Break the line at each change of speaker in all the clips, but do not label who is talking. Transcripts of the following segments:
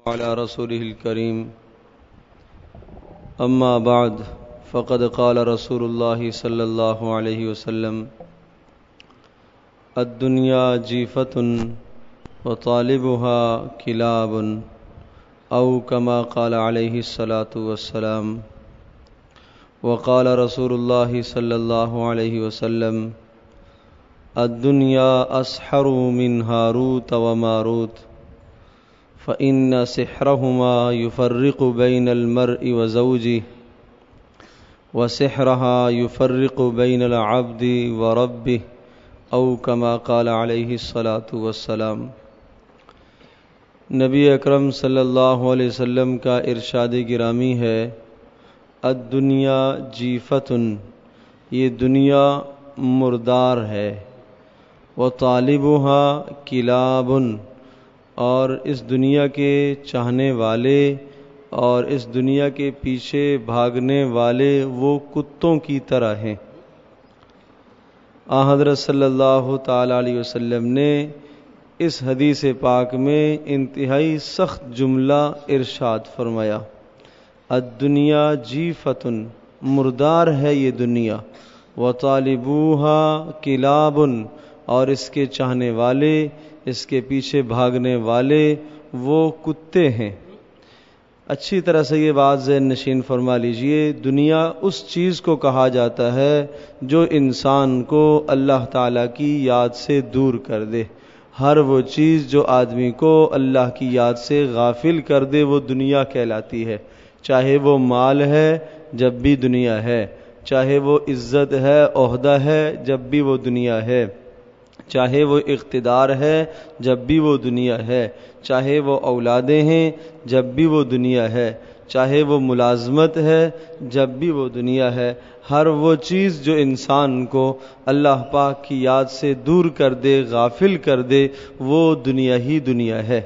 وعلى رسوله الكريم أما بعد فقد قال رسول الله صلى الله عليه وسلم الدنيا جيفة وطالبها كلاب أو كما قال عليه الصلاة والسلام. وقال رسول الله صلى الله عليه وسلم الدنيا أسحر من هاروت وماروت فإن سحرهما يفرق بين المرء وزوجه وسحرها يفرق بين العبد وربه أو كما قال عليه الصلاة والسلام. نبی اکرم صلی اللہ علیہ وسلم کا ارشاد گرامی ہے الدنیا جیفتن، یہ دنیا مردار ہے، وطالبها کلاب، اور اس دنیا کے چاہنے والے اور اس دنیا کے پیچھے بھاگنے والے وہ کتوں کی طرح ہیں. حضرت صلی اللہ تعالی علیہ وسلم نے اس حدیث پاک میں انتہائی سخت جملہ ارشاد فرمایا الدنیا جیفتن، مردار ہے یہ دنیا، وطالبوها کلاب، اور اس کے چاہنے والے، اس کے پیچھے بھاگنے والے وہ کتے ہیں. اچھی طرح سے یہ بات ذہن نشین فرما لیجئے، دنیا اس چیز کو کہا جاتا ہے جو انسان کو اللہ تعالیٰ کی یاد سے دور کر دے. ہر وہ چیز جو آدمی کو اللہ کی یاد سے غافل کر دے وہ دنیا کہلاتی ہے. چاہے وہ مال ہے جب بھی دنیا ہے، چاہے وہ عزت ہے، عہدہ ہے جب بھی وہ دنیا ہے، چاہے وہ اقتدار ہے جب بھی وہ دنیا ہے، چاہے وہ اولادیں ہیں جب بھی وہ دنیا ہے، چاہے وہ ملازمت ہے جب بھی وہ دنیا ہے. ہر وہ چیز جو انسان کو اللہ پاک کی یاد سے دور کر دے، غافل کر دے، وہ دنیا ہی دنیا ہے.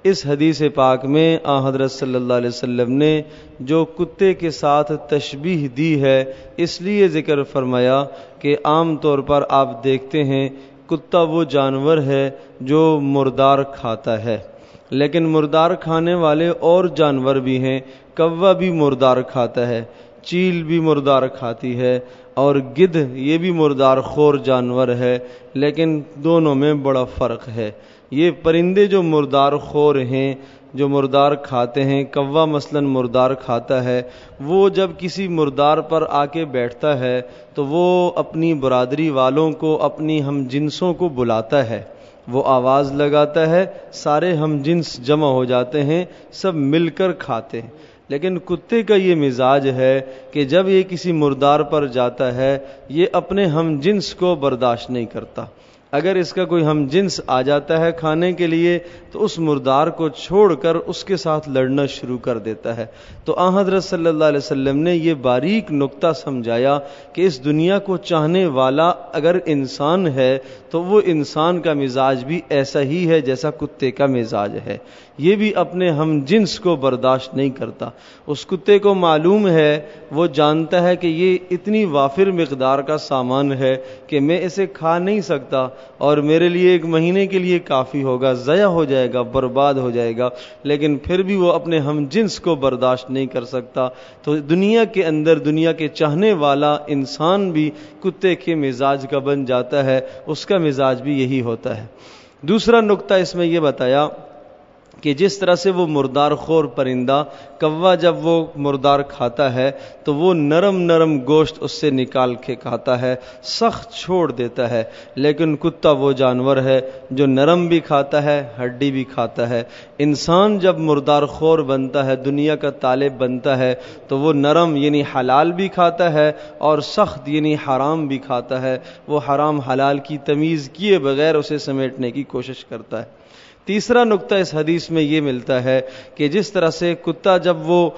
اس حدیث پاک میں حضرت صلی اللہ علیہ وسلم نے جو کتے کے ساتھ تشبیہ دی ہے اس لیے ذکر فرمایا کہ عام طور پر آپ دیکھتے ہیں کتا وہ جانور ہے جو مردار کھاتا ہے، لیکن مردار کھانے والے اور جانور بھی ہیں. کوا بھی مردار کھاتا ہے، چیل بھی مردار کھاتی ہے، اور گدھ یہ بھی مردار خور جانور ہے، لیکن دونوں میں بڑا فرق ہے. یہ پرندے جو مردار خور ہیں، جو مردار کھاتے ہیں، کوا مثلا مردار کھاتا ہے، وہ جب کسی مردار پر آ کے بیٹھتا ہے تو وہ اپنی برادری والوں کو، اپنی ہم جنسوں کو بلاتا ہے، وہ آواز لگاتا ہے، سارے ہم جنس جمع ہو جاتے ہیں، سب مل کر کھاتے ہیں. لیکن کتے کا یہ مزاج ہے کہ جب یہ کسی مردار پر جاتا ہے یہ اپنے ہم جنس کو برداشت نہیں کرتا. اگر اس کا کوئی ہم جنس آ جاتا ہے کھانے کے لیے تو اس مردار کو چھوڑ کر اس کے ساتھ لڑنا شروع کر دیتا ہے. تو حضرت صلی اللہ علیہ وسلم نے یہ باریک نقطہ سمجھایا کہ اس دنیا کو چاہنے والا اگر انسان ہے تو وہ انسان کا مزاج بھی ایسا ہی ہے جیسا کتے کا مزاج ہے. یہ بھی اپنے ہم جنس کو برداشت نہیں کرتا. اس کتے کو معلوم ہے، وہ جانتا ہے کہ یہ اتنی وافر مقدار کا سامان ہے کہ میں اسے کھا نہیں سکتا اور میرے لیے ایک مہینے کے لیے کافی ہوگا، ضائع ہو جائے گا، برباد ہو جائے گا، لیکن پھر بھی وہ اپنے ہم جنس کو برداشت نہیں کر سکتا. تو دنیا کے اندر دنیا کے چاہنے والا انسان بھی کتے کے مزاج کا بن جاتا ہے، اس کا مزاج بھی یہی ہوتا ہے. دوسرا نقطہ اس میں یہ بتایا کہ جس طرح سے وہ مردار خور پرندہ کوا جب وہ مردار کھاتا ہے تو وہ نرم نرم گوشت اس سے نکال کے کھاتا ہے، سخت چھوڑ دیتا ہے. لیکن کتا وہ جانور ہے جو نرم بھی کھاتا ہے، ہڈی بھی کھاتا ہے. انسان جب مردار خور بنتا ہے، دنیا کا طالب بنتا ہے، تو وہ نرم یعنی حلال بھی کھاتا ہے اور سخت یعنی حرام بھی کھاتا ہے. وہ حرام حلال کی تمیز کیے بغیر اسے سمیٹنے کی کوشش کرتا ہے. تیسرا نقطہ اس حدیث میں یہ ملتا ہے کہ جس طرح سے کتا جب وہ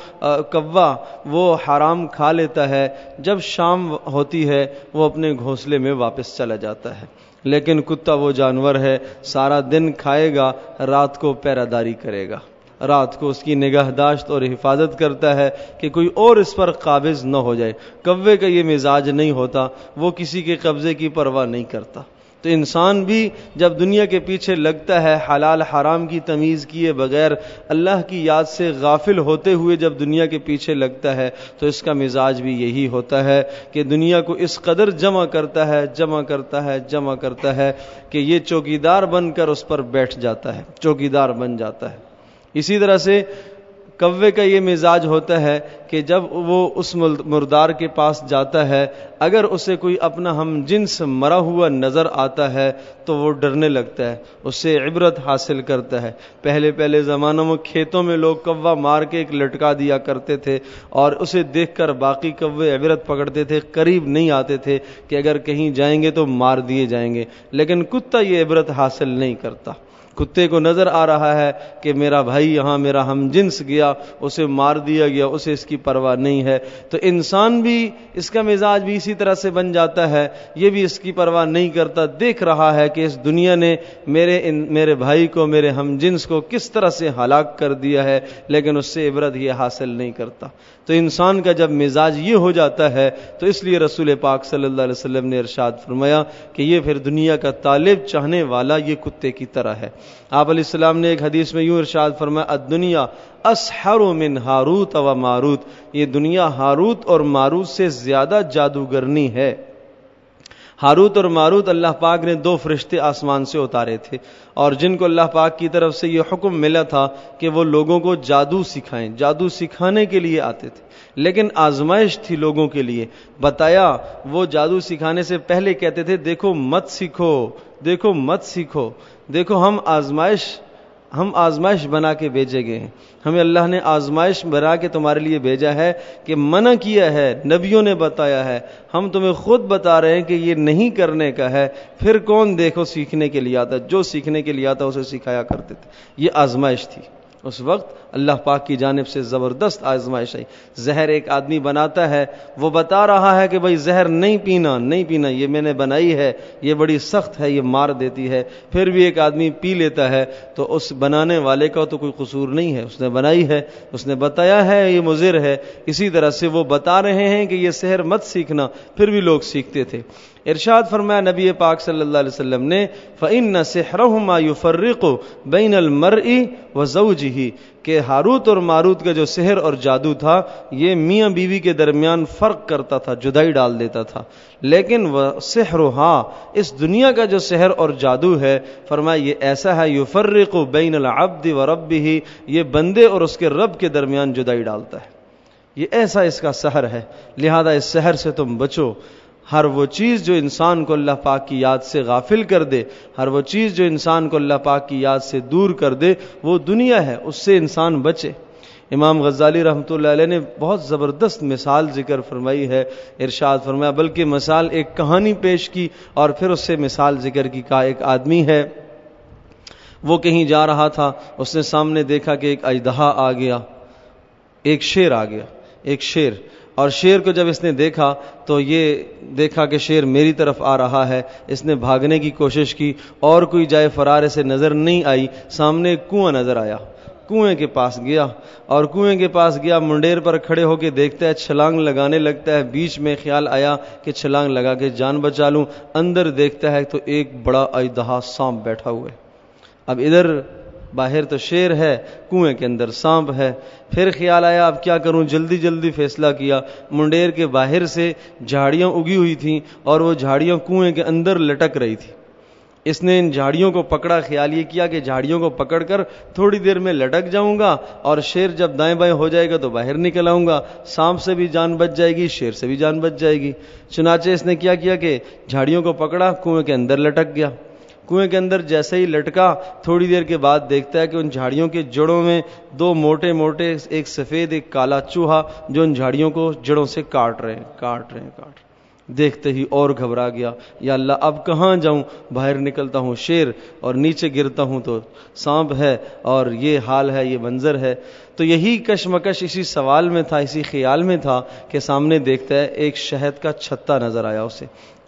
کوا وہ حرام کھا لیتا ہے، جب شام ہوتی ہے وہ اپنے گھونسلے میں واپس چلا جاتا ہے. لیکن کتا وہ جانور ہے سارا دن کھائے گا، رات کو پہرہ داری کرے گا، رات کو اس کی نگہداشت اور حفاظت کرتا ہے کہ کوئی اور اس پر قابض نہ ہو جائے. کوے کا یہ مزاج نہیں ہوتا، وہ کسی کے قبضے کی پرواہ نہیں کرتا. تو انسان بھی جب دنیا کے پیچھے لگتا ہے، حلال حرام کی تمیز کیے بغیر اللہ کی یاد سے غافل ہوتے ہوئے جب دنیا کے پیچھے لگتا ہے، تو اس کا مزاج بھی یہی ہوتا ہے کہ دنیا کو اس قدر جمع کرتا ہے کہ یہ چوکیدار بن کر اس پر بیٹھ جاتا ہے، چوکیدار بن جاتا ہے۔ اسی طرح سے کوے کا یہ مزاج ہوتا ہے کہ جب وہ اس مردار کے پاس جاتا ہے، اگر اسے کوئی اپنا ہم جنس مرا ہوا نظر آتا ہے تو وہ ڈرنے لگتا ہے، اس سے عبرت حاصل کرتا ہے۔ پہلے زمانوں میں کھیتوں میں لوگ کوا مار کے ایک لٹکا دیا کرتے تھے اور اسے دیکھ کر باقی کوے عبرت پکڑتے تھے، قریب نہیں آتے تھے کہ اگر کہیں جائیں گے تو مار دیے جائیں گے، لیکن کتا یہ عبرت حاصل نہیں کرتا۔ کتے کو نظر آ رہا ہے کہ میرا بھائی یہاں میرا ہم جنس گیا، اسے مار دیا گیا، اسے اس کی پرواہ نہیں ہے۔ تو انسان بھی اس کا مزاج بھی اسی طرح سے بن جاتا ہے، یہ بھی اس کی پرواہ نہیں کرتا، دیکھ رہا ہے کہ اس دنیا نے میرے بھائی کو، میرے ہم جنس کو کس طرح سے ہلاک کر دیا ہے، لیکن اس سے عبرت یہ حاصل نہیں کرتا۔ تو انسان کا جب مزاج یہ ہو جاتا ہے تو اس لیے رسول پاک صلی اللہ علیہ وسلم نے ارشاد فرمایا کہ یہ پھر دنیا کا طالب چاہنے والا یہ کتے کی طرح ہے۔ آپ علیہ السلام نے ایک حدیث میں یوں ارشاد فرمایا، الدنیا اسحر من ہاروت و ماروت، یہ دنیا ہاروت اور ماروت سے زیادہ جادوگرنی ہے۔ ہاروت اور ماروت اللہ پاک نے 2 فرشتے آسمان سے اتارے تھے، اور جن کو اللہ پاک کی طرف سے یہ حکم ملا تھا کہ وہ لوگوں کو جادو سکھائیں، جادو سکھانے کے لیے آتے تھے، لیکن آزمائش تھی لوگوں کے لیے۔ بتایا وہ جادو سکھانے سے پہلے کہتے تھے دیکھو مت سیکھو، دیکھو ہم آزمائش بنا کے بھیجے گئے ہیں، ہمیں اللہ نے آزمائش بنا کے تمہارے لیے بھیجا ہے کہ منع کیا ہے، نبیوں نے بتایا ہے، ہم تمہیں خود بتا رہے ہیں کہ یہ نہیں کرنے کا ہے، پھر کون دیکھو سیکھنے کے لیے آتا، جو سیکھنے کے لیے آتا اسے سکھایا کرتے تھے۔ یہ آزمائش تھی اس وقت، اللہ پاک کی جانب سے زبردست آزمائش ہے۔ زہر ایک آدمی بناتا ہے، وہ بتا رہا ہے کہ بھائی زہر نہیں پینا، یہ میں نے بنائی ہے، یہ بڑی سخت ہے، یہ مار دیتی ہے، پھر بھی ایک آدمی پی لیتا ہے، تو اس بنانے والے کا تو کوئی قصور نہیں ہے، اس نے بنائی ہے، اس نے بتایا ہے یہ مضر ہے۔ اسی طرح سے وہ بتا رہے ہیں کہ یہ سحر مت سیکھنا، پھر بھی لوگ سیکھتے تھے۔ ارشاد فرمایا نبی پاک صلی اللہ علیہ وسلم نے، فَإِنَّ سِحْرَهُمَا يُفَرِّقُ بَيْنَ الْمَرْءِ وَزَوْجِهِ، کہ ہاروت اور ماروت کا جو سحر اور جادو تھا یہ میاں بیوی کے درمیان فرق کرتا تھا، جدائی ڈال دیتا تھا۔ لیکن وَسِحْرُهَا، اس دنیا کا جو سحر اور جادو ہے، فرمایا یہ ایسا ہے، يُفَرِّقُ بَيْنَ الْعَبْدِ وَرَبِّهِ، یہ بندے اور اس کے رب کے درمیان جدائی ڈالتا ہے۔ یہ ایسا اس کا سحر ہے، لہذا اس سحر سے تم بچو۔ ہر وہ چیز جو انسان کو اللہ پاک کی یاد سے غافل کر دے، ہر وہ چیز جو انسان کو اللہ پاک کی یاد سے دور کر دے، وہ دنیا ہے، اس سے انسان بچے۔ امام غزالی رحمۃ اللہ علیہ نے بہت زبردست مثال ذکر فرمائی ہے، ارشاد فرمایا، بلکہ مثال ایک کہانی پیش کی اور پھر اس سے مثال ذکر کی۔ کہا ایک آدمی ہے، وہ کہیں جا رہا تھا، اس نے سامنے دیکھا کہ ایک اژدہا آ گیا، ایک شیر، اور شیر کو جب اس نے دیکھا تو یہ دیکھا کہ شیر میری طرف آ رہا ہے، اس نے بھاگنے کی کوشش کی اور کوئی جائے فرار اسے نظر نہیں آئی، سامنے ایک کنواں نظر آیا، کنویں کے پاس گیا، منڈیر پر کھڑے ہو کے دیکھتا ہے، چھلانگ لگانے لگتا ہے، بیچ میں خیال آیا کہ چھلانگ لگا کے جان بچا لوں، اندر دیکھتا ہے تو ایک بڑا اژدہا سانپ بیٹھا ہوا ہے۔ اب ادھر باہر تو شیر ہے، کنویں کے اندر سانپ ہے، پھر خیال آیا اب کیا کروں، جلدی فیصلہ کیا، منڈیر کے باہر سے جھاڑیاں اگی ہوئی تھیں اور وہ جھاڑیاں کنویں کے اندر لٹک رہی تھی۔ اس نے ان جھاڑیوں کو پکڑا، خیال یہ کیا کہ جھاڑیوں کو پکڑ کر تھوڑی دیر میں لٹک جاؤں گا اور شیر جب دائیں بائیں ہو جائے گا تو باہر نکل آؤں گا، سانپ سے بھی جان بچ جائے گی، شیر سے بھی جان بچ جائے گی۔ چنانچہ اس نے کیا کہ جھاڑیوں کو پکڑا، کنویں کے اندر لٹک گیا۔ کنویں کے اندر جیسے ہی لٹکا، تھوڑی دیر کے بعد دیکھتا ہے کہ ان جھاڑیوں کے جڑوں میں 2 موٹے ایک سفید ایک کالا چوہا جو ان جھاڑیوں کو جڑوں سے کاٹ رہے ہیں۔ دیکھتے ہی اور گھبرا گیا، یا اللہ اب کہاں جاؤں، باہر نکلتا ہوں شیر اور نیچے گرتا ہوں تو سانپ ہے، اور یہ حال ہے، یہ منظر ہے۔ تو یہی کشمکش اسی سوال میں تھا، اسی خیال میں تھا کہ سامنے دیکھتا ہے ایک شہد کا چھتا نظر آیا اسے،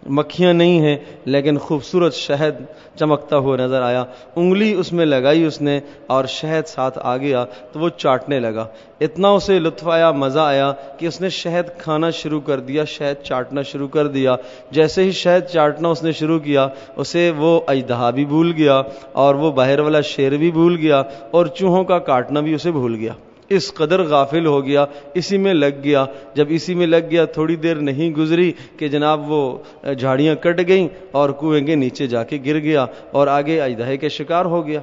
مکھیاں نہیں ہیں لیکن خوبصورت شہد چمکتا ہوا نظر آیا. انگلی اس میں لگائی اس نے اور شہد ساتھ آ گیا تو وہ چاٹنے لگا. اتنا اسے لطف آیا, مزہ آیا کہ اس نے شہد کھانا شروع کر دیا, شہد چاٹنا شروع کر دیا. جیسے ہی شہد چاٹنا اس نے شروع کیا اسے وہ اژدہا بھی بھول گیا اور وہ باہر والا شیر بھی بھول گیا اور چوہوں کا کاٹنا بھی اسے بھول گیا. اس قدر غافل ہو گیا, اسی میں لگ گیا. جب اسی میں لگ گیا تھوڑی دیر نہیں گزری کہ جناب وہ جھاڑیاں کٹ گئیں اور کنویں کے نیچے جا کے گر گیا اور آگے اژدہے کے شکار ہو گیا.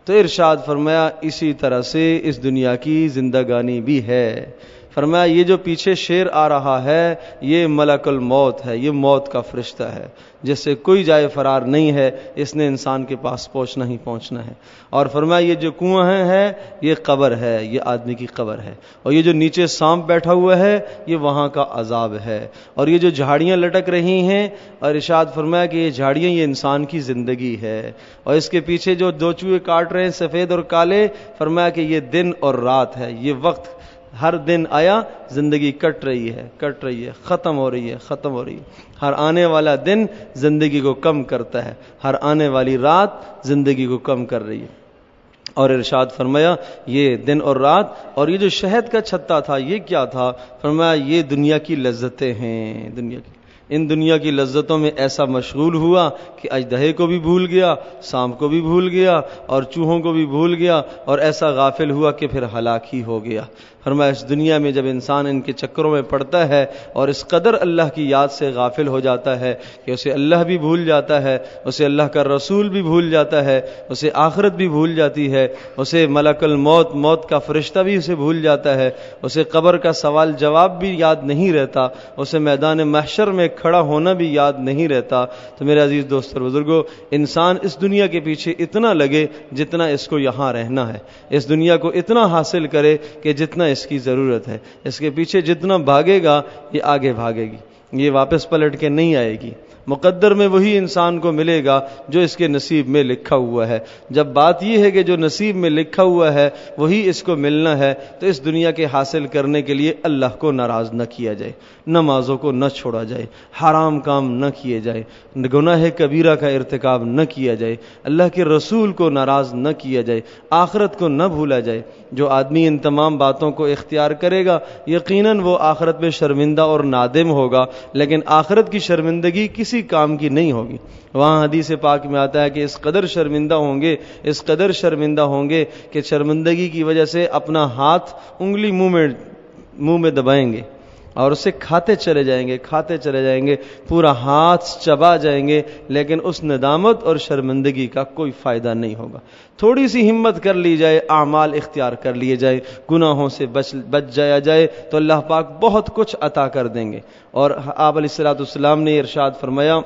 تو ارشاد فرمایا اسی طرح سے اس دنیا کی زندگانی بھی ہے. فرمایا یہ جو پیچھے شیر آ رہا ہے یہ ملک الموت ہے, یہ موت کا فرشتہ ہے جس سے کوئی جائے فرار نہیں ہے, اس نے انسان کے پاس پہنچنا ہی پہنچنا ہے. اور فرمایا یہ جو کنواں ہے یہ قبر ہے, یہ آدمی کی قبر ہے. اور یہ جو نیچے سانپ بیٹھا ہوا ہے یہ وہاں کا عذاب ہے. اور یہ جو جھاڑیاں لٹک رہی ہیں, اور ارشاد فرمایا کہ یہ جھاڑیاں یہ انسان کی زندگی ہے. اور اس کے پیچھے جو دو چوہے کاٹ رہے ہیں سفید اور کالے, فرمایا کہ یہ دن اور رات ہے, یہ وقت. ہر دن آیا زندگی کٹ رہی ہے, ختم ہو رہی ہے. ہر آنے والا دن زندگی کو کم کرتا ہے, ہر آنے والی رات زندگی کو کم کر رہی ہے. اور ارشاد فرمایا یہ دن اور رات. اور یہ جو شہد کا چھتا تھا یہ کیا تھا؟ فرمایا یہ دنیا کی لذتیں ہیں. ان دنیا کی لذتوں میں ایسا مشغول ہوا کہ اژدہے کو بھی بھول گیا, سانپ کو بھی بھول گیا اور چوہوں کو بھی بھول گیا, اور ایسا غافل ہوا کہ پھر ہلاک ہی ہو گیا. فرمایا اس دنیا میں جب انسان ان کے چکروں میں پڑتا ہے اور اس قدر اللہ کی یاد سے غافل ہو جاتا ہے کہ اسے اللہ بھی بھول جاتا ہے, اسے اللہ کا رسول بھی بھول جاتا ہے, اسے آخرت بھی بھول جاتی ہے, اسے ملک الموت, موت کا فرشتہ بھی اسے بھول جاتا ہے, اسے قبر کا سوال جواب بھی یاد نہیں رہتا, اسے میدان محشر میں کھڑا ہونا بھی یاد نہیں رہتا. تو میرے عزیز دوست اور بزرگوں, انسان اس دنیا کے پیچھے اتنا لگے جتنا اس کو یہاں رہنا ہے, اس دنیا کو اتنا حاصل کرے کہ جتنا اس کی ضرورت ہے. اس کے پیچھے جتنا بھاگے گا یہ آگے بھاگے گی, یہ واپس پلٹ کے نہیں آئے گی. مقدر میں وہی انسان کو ملے گا جو اس کے نصیب میں لکھا ہوا ہے. جب بات یہ ہے کہ جو نصیب میں لکھا ہوا ہے وہی اس کو ملنا ہے, تو اس دنیا کے حاصل کرنے کے لیے اللہ کو ناراض نہ کیا جائے, نمازوں کو نہ چھوڑا جائے, حرام کام نہ کیے جائے, گناہ کبیرہ کا ارتکاب نہ کیا جائے, اللہ کے رسول کو ناراض نہ کیا جائے, آخرت کو نہ بھولا جائے. جو آدمی ان تمام باتوں کو اختیار کرے گا یقیناً وہ آخرت میں شرمندہ اور نادم ہوگا, لیکن آخرت کی شرمندگی کسی کام کی نہیں ہوگی. وہاں حدیث پاک میں آتا ہے کہ اس قدر شرمندہ ہوں گے کہ شرمندگی کی وجہ سے اپنا ہاتھ انگلی منہ میں دبائیں گے اور اسے کھاتے چلے جائیں گے, پورا ہاتھ چبا جائیں گے, لیکن اس ندامت اور شرمندگی کا کوئی فائدہ نہیں ہوگا. تھوڑی سی ہمت کر لی جائے, اعمال اختیار کر لیے جائے, گناہوں سے بچ جایا جائے تو اللہ پاک بہت کچھ عطا کر دیں گے. اور آپ علیہ الصلوۃ والسلام نے ارشاد فرمایا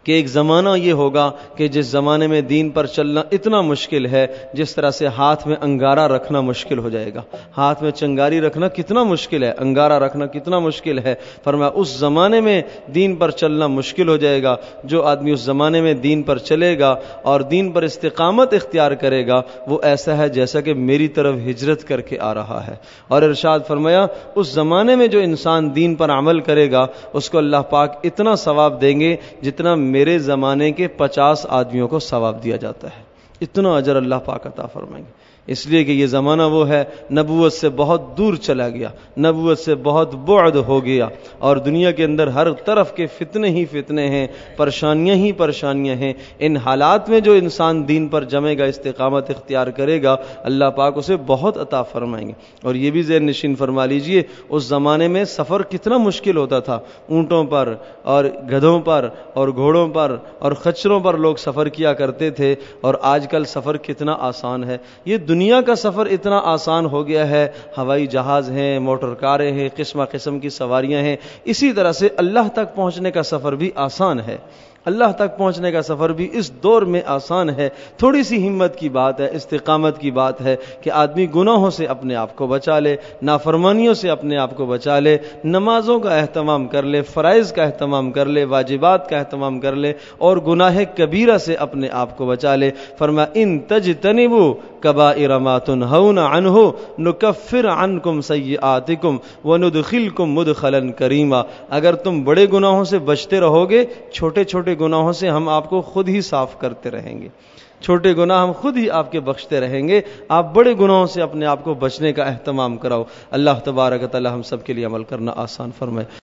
کہ ایک زمانہ یہ ہوگا کہ جس زمانے میں دین پر چلنا اتنا مشکل ہے جس طرح سے ہاتھ میں انگارہ رکھنا مشکل ہو جائے گا. ہاتھ میں چنگاری رکھنا کتنا مشکل ہے, انگارہ رکھنا کتنا مشکل ہے. فرمایا اس زمانے میں دین پر چلنا مشکل ہو جائے گا. جو آدمی اس زمانے میں دین پر چلے گا اور دین پر استقامت اختیار کرے گا وہ ایسا ہے جیسا کہ میری طرف ہجرت کر کے آ رہا ہے. اور ارشاد فرمایا اس زمانے میں جو انسان دین پر عمل کرے گا اس کو اللہ پاک اتنا ثواب دیں گے جتنا میرے زمانے کے 50 آدمیوں کو ثواب دیا جاتا ہے. اتنا اجر اللہ پاک عطا فرمائیں گے, اس لیے کہ یہ زمانہ وہ ہے نبوت سے بہت دور چلا گیا, نبوت سے بہت بعد ہو گیا, اور دنیا کے اندر ہر طرف کے فتنے ہی فتنے ہیں, پریشانیاں ہی پریشانیاں ہیں. ان حالات میں جو انسان دین پر جمے گا, استقامت اختیار کرے گا, اللہ پاک اسے بہت عطا فرمائیں گے. اور یہ بھی ذہن نشین فرما لیجئے اس زمانے میں سفر کتنا مشکل ہوتا تھا. اونٹوں پر اور گدھوں پر اور گھوڑوں پر اور خچروں پر لوگ سفر کیا کرتے تھے, اور آج کل سفر کتنا آسان ہے. یہ دنیا کا سفر اتنا آسان ہو گیا ہے, ہوائی جہاز ہیں, موٹر کاریں ہیں, قسم قسم کی سواریاں ہیں. اسی طرح سے اللہ تک پہنچنے کا سفر بھی آسان ہے, اللہ تک پہنچنے کا سفر بھی اس دور میں آسان ہے. تھوڑی سی ہمت کی بات ہے, استقامت کی بات ہے کہ آدمی گناہوں سے اپنے آپ کو بچا لے, نافرمانیوں سے اپنے آپ کو بچا لے, نمازوں کا اہتمام کر لے, فرائض کا اہتمام کر لے, واجبات کا اہتمام کر لے, اور گناہ کبیرہ سے اپنے آپ کو بچا لے. فرمایا ان تجتنبوا کبائر ما تنہون عنہ نکفر عنکم سیئاتکم وندخلکم مدخلا کریما. اگر تم بڑے گناہوں سے بچتے رہو گے، چھوٹے چھوٹے گناہوں سے ہم آپ کو خود ہی صاف کرتے رہیں گے. چھوٹے گناہ ہم خود ہی آپ کے بخشتے رہیں گے. آپ بڑے گناہوں سے اپنے آپ کو بچنے کا اہتمام کراؤ. اللہ تبارک و تعالی ہم سب کے لیے عمل کرنا آسان فرمائے.